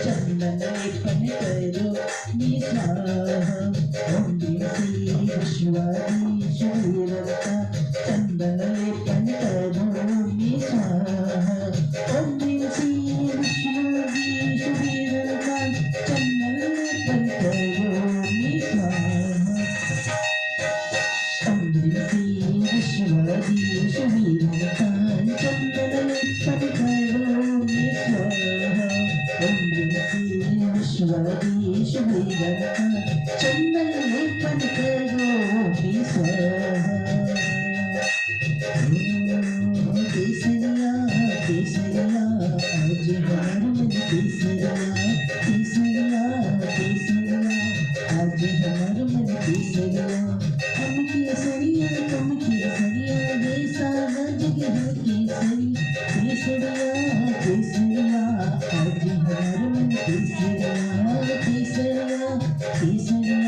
चंदन लेपन करो मी स्वाहा। ओम श्री विश्वाधीश वीरता चंदन लेपन करो मी स्वाहा। ओम श्री विश्वाधीश वीरता चंदन लेपन करो मी स्वाहा। ओम श्री विश्वाधीश वीरता चंदन लेपन करो मी स्वाहा। ओम श्री विश्वाधीश वीरता चंदन लेपन करो मी स्वाहा। केसरिया केसरिया आज हमार मन केसरिया केसरिया केसरिया आज हमार मन केसरिया। हम केसरिया तुम केसरिया ये सारा जग है केसरी। केसरिया केसरिया आज हमार मन केसरिया केसरिया केसरिया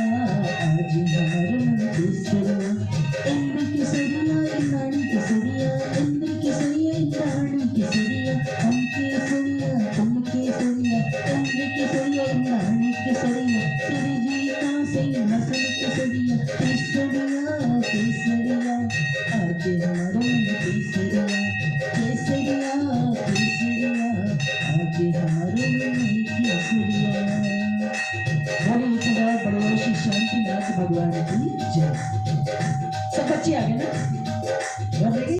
आज हमार मन केसरिया। इंद्र केसरिया इंद्राणी केसरिया इंद्र केसरिया इंद्राणी केसरिया। हम केसरिया तुम केसरिया इंद्र केसरिया इंद्राणी केसरिया। श्री जी का सिंहासन केसरिया केसरिया केसरिया आज हमारा मन केसरिया केसरिया केसरिया आज हमारा मन केसरिया। बड़े बड़े श्री शांतिनाथ भगवान की जय। सब बच्चे आगे